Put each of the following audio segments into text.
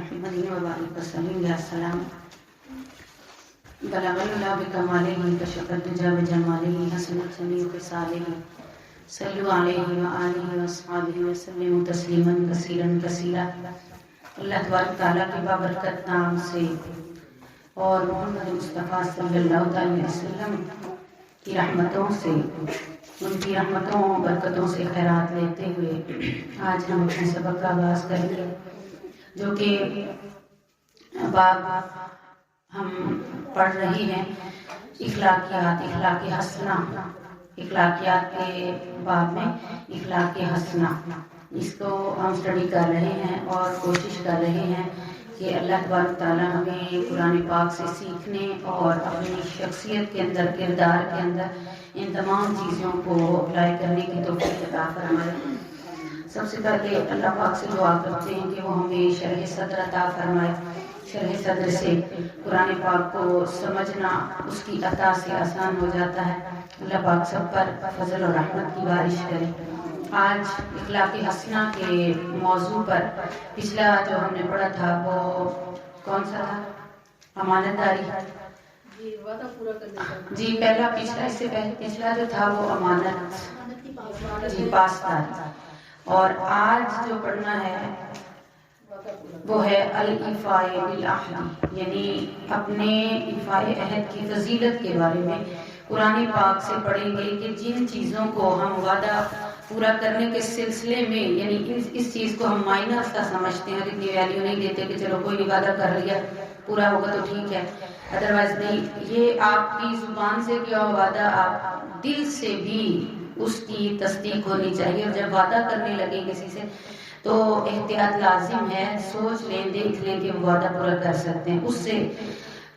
محمد وبارک وسلم یا سلام بلغ اللہ بکمالہ کشف الدجی بجمالہ حسنت جمیع خصالہ صلوا علیہ وآلہ وصحبہ وسلم تسلیما کثیرا کثیرا۔ اللہ تبارک تعالیٰ کے بابرکت نام سے اور محمد مصطفیٰ صلی اللہ علیہ وسلم کی رحمتوں سے، ان کی رحمتوں برکتوں سے خیرات لیتے ہوئے آج ہم اپنے سبق کا آغاز کریں گے، جو کہ باب ہم پڑھ رہے ہیں اخلاقیات، اخلاق حسنہ، اخلاقیات کے باب میں اخلاق حسنہ، اس کو ہم اسٹڈی کر رہے ہیں اور کوشش کر رہے ہیں کہ اللہ تبارک تعالیٰ ہمیں قرآن پاک سے سیکھنے اور اپنی شخصیت کے اندر، کردار کے اندر ان تمام چیزوں کو اپلائی کرنے کی توفیق عطا فرمائے۔ سب سے پہلے اللہ پاک سے دعا کرتے ہیں کہ وہ ہمیں شرح صدر عطا فرمائے۔ شرح صدر سے قرآن پاک کو سمجھنا اس کی عطا سے آسان ہو جاتا ہے۔ اللہ پاک سب پر فضل اور رحمت کی بارش کرے۔ آج اخلاق حسنہ کے موضوع پر پچھلا جو ہم نے پڑھا تھا وہ کون سا تھا؟ امانت داری، وعدہ پورا کرنے کا۔ جی پہلا پچھلا، اس سے پہلے پچھلا جو تھا وہ امانت، جی پاسداری، اور آج جو پڑھنا ہے وہ ہے الایفاء بالعہد، یعنی اپنے ایفاء عہد کی فضیلت کے بارے میں قرآن پاک سے پڑھیں گے کہ جن چیزوں کو ہم وعدہ پورا کرنے کے سلسلے میں، یعنی اس چیز کو ہم مائنر سا سمجھتے ہیں اور اتنی ویلیو نہیں دیتے کہ چلو کوئی وعدہ کر لیا پورا ہوگا تو ٹھیک ہے، ادروائز نہیں، یہ آپ کی زبان سے کیا وعدہ آپ دل سے بھی اس کی تصدیق ہونی چاہیے، اور جب وعدہ کرنے لگے کسی سے تو احتیاط لازم ہے، سوچ لیں، دیکھ لیں کہ وہ وعدہ پورا کر سکتے ہیں، اس سے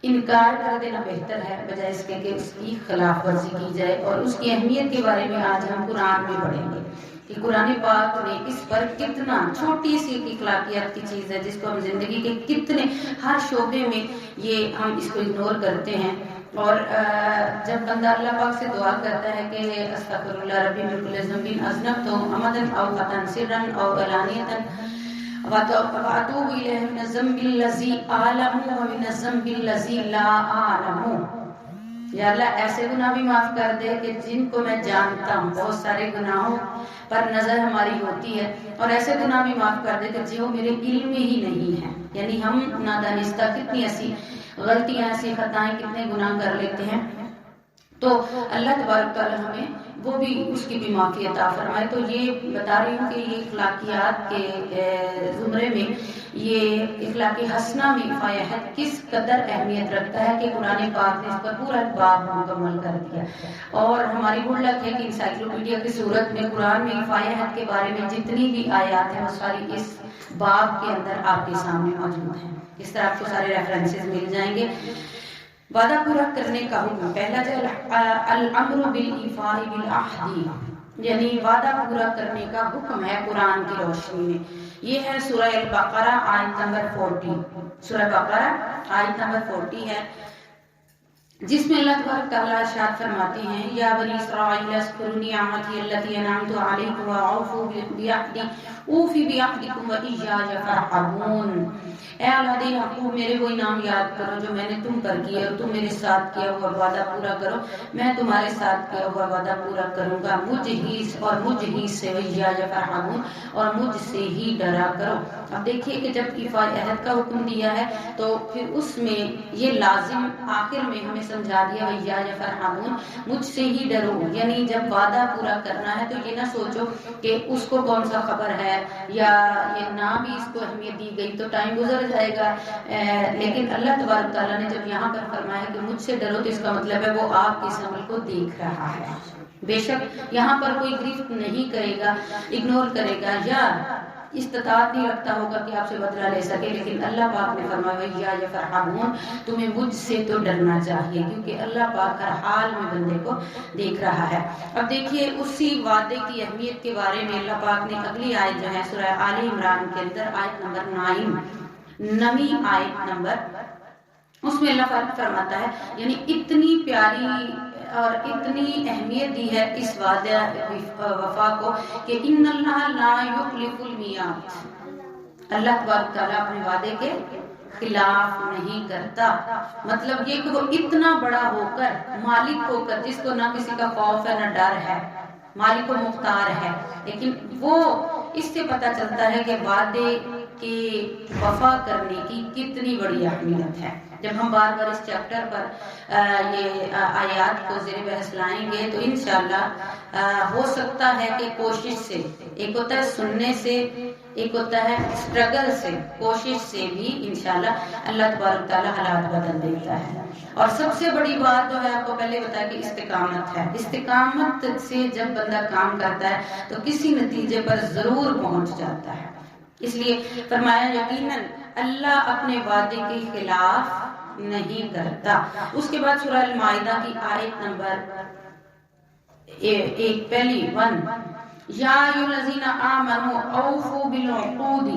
انکار کر دینا بہتر ہے بجائے اس کے کہ اس کی خلاف ورزی کی جائے۔ اور اس کی اہمیت کے بارے میں آج ہم قرآن میں پڑھیں گے کہ قرآن پاک نے اس پر کتنا، چھوٹی سی اخلاقیات کی چیز ہے جس کو ہم زندگی کے کتنے ہر شعبے میں یہ ہم اس کو اگنور کرتے ہیں، اور جب بندہ اللہ پاک سے دعا کرتا ہے کہ استغفر اللہ ربی من کل ذنب اذنبت عمدا او خطا سرا او علانیۃ واتوب الیہ من الذنب الذی اعلم ومن الذنب الذی لا اعلم۔ یا اللہ ایسے گناہ بھی معاف کر دے کہ جن کو میں جانتا ہوں، بہت سارے گناہوں پر نظر ہماری ہوتی ہے، اور ایسے گناہ بھی معاف کر دے کہ جو میرے علم میں ہی نہیں ہیں، یعنی ہم نادانستہ کتنی ایسی غلطیاں، ایسی خطائیں، کتنے گناہ کر لیتے ہیں، تو اللہ تبارک تعالیٰ ہمیں وہ بھی اس کی بھی معافی عطا فرمائے۔ تو یہ بتا رہی ہوں کہ یہ اخلاقیات کے زمرے میں یہ اخلاق حسنہ میں ایفاء عہد کس قدر اہمیت رکھتا ہے کہ قرآن پاک نے اس پر پورا باب مکمل کر دیا، اور ہماری گڈ لک ہے کہ انسائکلوپیڈیا کی صورت میں قرآن میں ایفاء عہد کے بارے میں جتنی بھی آیات ہیں وہ ساری اس باب کے اندر آپ کے سامنے موجود ہیں، اس طرح آپ کو سارے ریفرنسز مل جائیں گے۔ وعدہ پورا کرنے کا حکم، پہلا جو الامر بالایفاء بالعہد، یعنی وعدہ پورا کرنے کا حکم ہے قرآن کی روشنی میں۔ یہ ہے سورہ البقرہ آیت نمبر 40، سورہ بقرہ آیت نمبر 40 ہے، جس میں اللہ تبارک تعالیٰ ارشاد فرماتے ہیں یا بنی اسرائیل اذکروا نعمتی التي انعمت علیکم واوفوا بعہدی اوفی بعہدکم وایایا فارہبون۔ اے اولاد یعقوب، میرے وہ انعام یاد کرو جو میں نے تم پر کیا، اور تم میرے ساتھ کیا ہوا وعدہ پورا کرو، میں تمہارے ساتھ کیا ہوا وعدہ پورا کروں گا، مجھ ہی سے وایایا فارہبون، اور مجھ سے ہی ڈرا کرو۔ اب دیکھیے کہ جب ایفاء عہد کا حکم دیا ہے تو پھر اس میں یہ لازم آخر میں ہمیں سمجھا دیا وایایا فارہبون، مجھ سے ہی ڈرو، یعنی جب وعدہ پورا کرنا ہے تو یہ نہ سوچو کہ اس کو کون سا خبر ہے، یا یہ نہ بھی اس کو اہمیت دی گئی تو ٹائم گزر جائے گا، لیکن اللہ تبارک تعالیٰ نے جب یہاں پر فرمایا کہ مجھ سے ڈرو تو اس کا مطلب ہے وہ آپ اس عمل کو دیکھ رہا ہے، بے شک یہاں پر کوئی گرفت نہیں کرے گا، اگنور کرے گا یا استطاعت نہیں رکھتا ہوگا کہ آپ سے بدلہ لے سکے، لیکن اللہ پاک نے فرمایا وایایا فارہبون، تمہیں مجھ سے تو ڈرنا چاہیے، کیونکہ اللہ پاک ہر حال میں بندے کو دیکھ رہا ہے۔ اب دیکھیے اسی وعدے کی اہمیت کے بارے میں اللہ پاک نے اگلی آیت جو ہے سورہ آل عمران کے اندر آیت نمبر 9 آیت نمبر، اس میں اللہ پاک فرماتا ہے، یعنی اتنی پیاری اور اتنی اہمیت دی ہے اس وعدہ وفا کو کہ ان اللہ لا یخلف المیعاد، اللہ تبارک تعالیٰ اپنے وعدے کے خلاف نہیں کرتا. مطلب یہ کہ وہ اتنا بڑا ہو کر، مالک ہو کر، جس کو نہ کسی کا خوف ہے نہ ڈر ہے، مالک و مختار ہے، لیکن وہ اس سے پتہ چلتا ہے کہ وعدے کی وفا کرنے کی کتنی بڑی اہمیت ہے. جب ہم بار بار اس چیپٹر پر یہ آیات کو زیر بحث لائیں گے تو انشاءاللہ ہو سکتا ہے کہ کوشش سے، ایک ہوتا ہے سننے سے، ایک ہوتا ہے اسٹرگل سے، کوشش سے بھی انشاءاللہ اللہ تبارک تعالیٰ حالات بدل دیتا ہے. اور سب سے بڑی بات جو ہے آپ کو پہلے بتایا کہ استقامت ہے. استقامت سے جب بندہ کام کرتا ہے تو کسی نتیجے پر ضرور پہنچ جاتا ہے. اس لیے فرمایا یقیناً اللہ اپنے وعدے کے خلاف نہیں کرتا. اس کے بعد سورہ المائدہ کی آیت نمبر ایک پہلی 1 یا الذین آمنوا اوفوا بالعقود،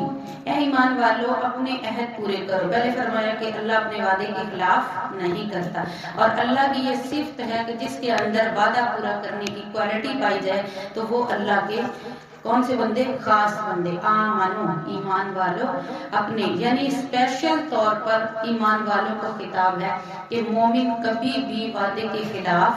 اے ایمان والو اپنے عہد پورے کرو. پہلے فرمایا کہ اللہ اپنے وعدے کے خلاف نہیں کرتا، اور اللہ کی یہ صفت ہے کہ جس کے اندر وعدہ پورا کرنے کی کوالٹی پائی جائے تو وہ اللہ کے کون سے بندے؟ خاص بندے. آمنو، ایمان والو اپنے، یعنی اسپیشل طور پر ایمان والوں کو خطاب ہے کہ مومن کبھی بھی وعدے کے خلاف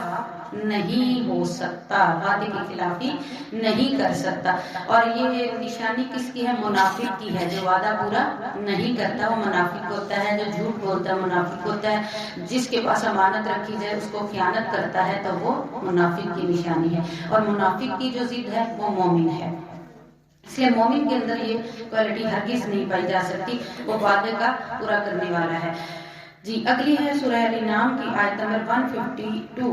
نہیں ہو سکتا، وعدے کی خلافی نہیں کر سکتا. اور یہ نشانی کس کی ہے؟ منافق کی ہے. جو وعدہ پورا نہیں کرتا وہ منافق ہوتا ہے، جو جھوٹ بولتا ہے منافق ہوتا ہے، جس کے پاس امانت رکھی جائے اس کو خیانت کرتا ہے تو وہ منافق کی نشانی ہے. اور منافق کی جو ضد ہے وہ مومن ہے. اس لیے مومن کے اندر یہ کوالٹی ہرگز نہیں پائی جا سکتی، وہ وعدے کا پورا کرنے والا ہے. جی اگلی ہے سورہ الانعام کی آیت نمبر 152.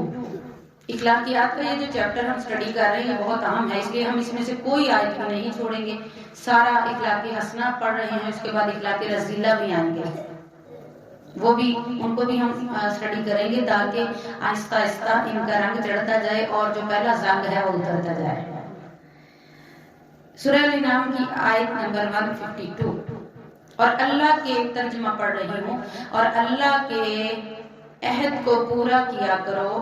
اخلاقیات کا یہ جو چیپٹر ہم اسٹڈی کر رہے ہیں یہ بہت اہم ہے، اس لیے ہم اس میں سے کوئی آیت بھی نہیں چھوڑیں گے. سارا اخلاقی حسنہ پڑھ رہے ہیں، اس کے بعد اخلاقی رذیلہ بھی آئیں گے، وہ بھی ان کو بھی ہم اسٹڈی کریں گے تاکہ آہستہ آہستہ ان کا رنگ چڑھتا جائے اور جو پہلا زنگ ہے وہ اترتا جائے. سورہ الانعام کی آیت نمبر 152. اور اللہ کے ترجمہ پڑھ رہی ہوں، اور اللہ کے عہد کو پورا کیا کرو،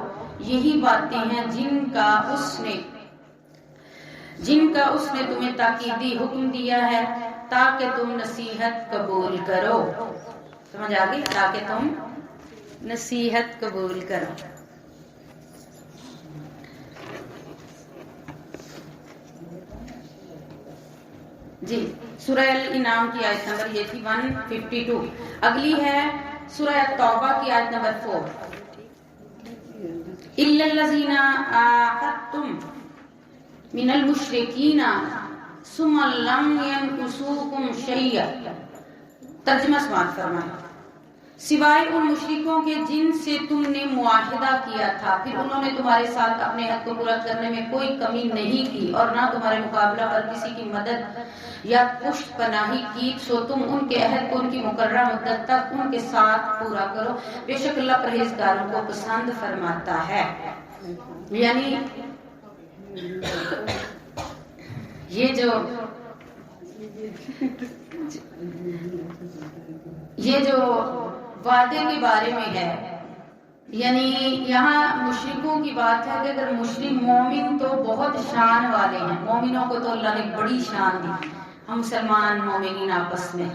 یہی باتیں ہیں جن کا اس نے تمہیں تاکیدی حکم دیا ہے تاکہ تم نصیحت قبول کرو. سمجھ آ گئی؟ تاکہ تم نصیحت قبول کرو. جی سورہ الانعام کی آیت نمبر یہ تھی 152. اگلی ہے سورہ توبہ کی آیت نمبر 4. اِلَّا الَّذِينَ عَاهَدتُّم مِّنَ الْمُشْرِكِينَ ثُمَّ لَمْ يَنْقُصُوكُمْ شَيْئًا. ترجمہ سماعت فرمائیں. سوائے ان مشرکوں کے جن سے تم نے معاہدہ کیا تھا، پھر انہوں نے تمہارے ساتھ اپنے حق کو پورا کرنے میں کوئی کمی نہیں کی اور نہ تمہارے مقابلہ پر کسی کی مدد یا پشت پناہی کی، سو تم ان کے عہد کو ان کی مقررہ مدت تک ان کے ساتھ پورا کرو، بے شک اللہ پرہیزگاروں کو پسند فرماتا ہے. یعنی یہ جو وعدے کے بارے میں ہے، یعنی یہاں مشرکوں کی بات ہے کہ اگر مشرک مومن تو بہت شان والے ہیں، مومنوں کو تو اللہ نے بڑی شان دی. ہم مسلمان مومنین آپس میں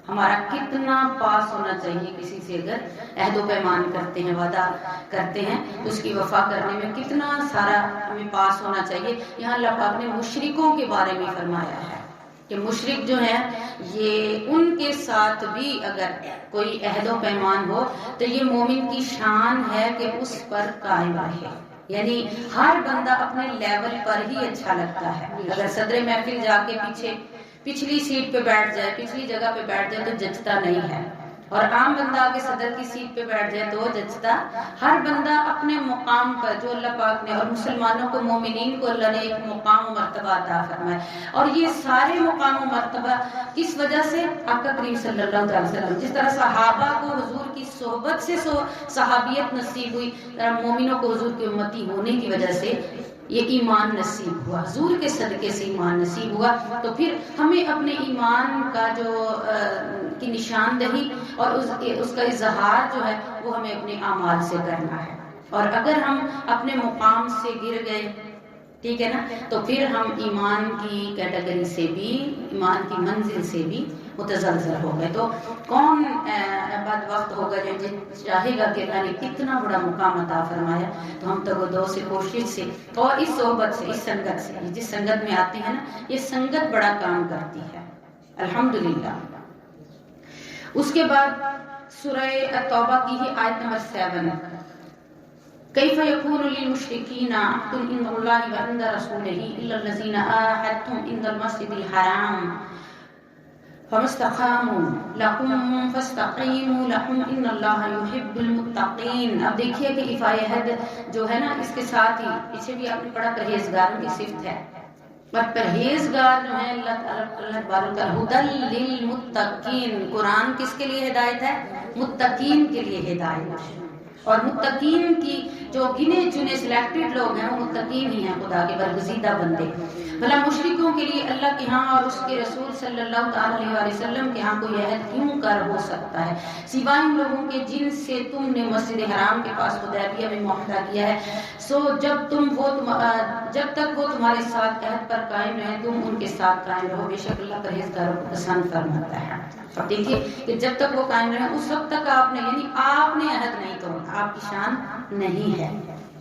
ہمارا کتنا پاس ہونا چاہیے، کسی سے اگر عہد و پیمان کرتے ہیں، وعدہ کرتے ہیں تو اس کی وفا کرنے میں کتنا سارا ہمیں پاس ہونا چاہیے. یہاں اللہ پاک نے مشرکوں کے بارے میں فرمایا ہے کہ مشرک جو ہیں یہ ان کے ساتھ بھی اگر کوئی عہد و پیمان ہو تو یہ مومن کی شان ہے کہ اس پر قائم رہے. یعنی ہر بندہ اپنے لیول پر ہی اچھا لگتا ہے. اگر صدر محفل جا کے پچھلی سیٹ پہ بیٹھ جائے، پچھلی جگہ پہ بیٹھ جائے تو جچتا نہیں ہے، اور عام بندہ آ کے صدر کی سیٹ پہ بیٹھ جائے تو جچتا. ہر بندہ اپنے مقام پر جو اللہ پاک نے، اور مسلمانوں کو، مومنین کو اللہ نے ایک مقام و مرتبہ عطا فرمایا. اور یہ سارے مقام و مرتبہ کس وجہ سے؟ آقا کریم صلی اللہ علیہ وسلم. جس طرح صحابہ کو حضور کی صحبت سے صحابیت نصیب ہوئی، مومنوں کو حضور کی امتی ہونے کی وجہ سے یہ ایمان نصیب ہوا، حضور کے صدقے سے ایمان نصیب ہوا. تو پھر ہمیں اپنے ایمان کا جو کی نشاندہی اور اس کا اظہار جو ہے وہ ہمیں اپنے اعمال سے کرنا ہے. اور اگر ہم اپنے مقام سے گر گئے، ٹھیک ہے نا، تو پھر ہم ایمان کی کیٹیگری سے بھی، ایمان کی منزل سے بھی متزلزل ہو گئے. تو کون بدبخت ہوگا جو چاہے گا کہ اللہ نے کتنا بڑا مقام عطا فرمایا. تو ہم تگ سے کوشش سے اور اس صحبت سے، اس سنگت سے، جس سنگت میں آتے ہیں نا، یہ سنگت بڑا کام کرتی ہے الحمدللہ. اس کے بعد سورہ التوبہ کی ہی آیت نمبر 7، کیف یکون للمشرکین عہد عند اللہ وعند رسولہ الا الذین عاہدتم عند المسجد الحرام فما استقاموا لکم فاستقیموا لهم ان اللہ یحب المتقین. اب دیکھیے کہ ایفائے عہد جو ہے نا، اس کے ساتھ ہی پیچھے بھی آپ نے پڑھا پرہیزگاروں کی صفت ہے. اور پرہیزگار جو ہے اللہ تبارک ہدل للمتقین، قرآن کس کے لیے ہدایت ہے؟ متقین کے لیے ہدایت. اور متقین کی جو گنے چنے سلیکٹڈ لوگ ہیں وہ متقین ہی ہیں، خدا کے برگزیدہ بندے. بھلا مشرکوں کے لیے اللہ کے ہاں اور اس کے رسول صلی اللہ تعالی علیہ وسلم کے ہاں کوئی عہد کیوں کر ہو سکتا ہے سوائے ان لوگوں کے جن سے تم نے مسجد حرام کے پاس حدیبیہ میں معاہدہ کیا ہے. سو جب تک وہ تمہارے ساتھ عہد پر قائم رہیں تم ان کے ساتھ قائم رہو، بے شک اللہ پرہیزگاروں کو پسند فرماتا ہے. اب دیکھیے کہ جب تک وہ قائم رہیں اس وقت تک آپ نے، یعنی آپ نے عہد نہیں توڑا، آپ کی شان نہیں ہے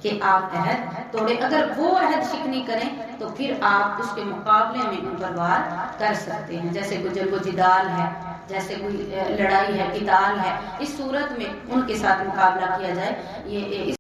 کہ آپ عہد توڑے. اگر وہ عہد شکنی کریں تو پھر آپ اس کے مقابلے میں ان پر وار کر سکتے ہیں، جیسے کوئی جنگ و جدال ہے، جیسے کوئی لڑائی ہے، قتال ہے. اس صورت میں ان کے ساتھ مقابلہ کیا جائے. یہ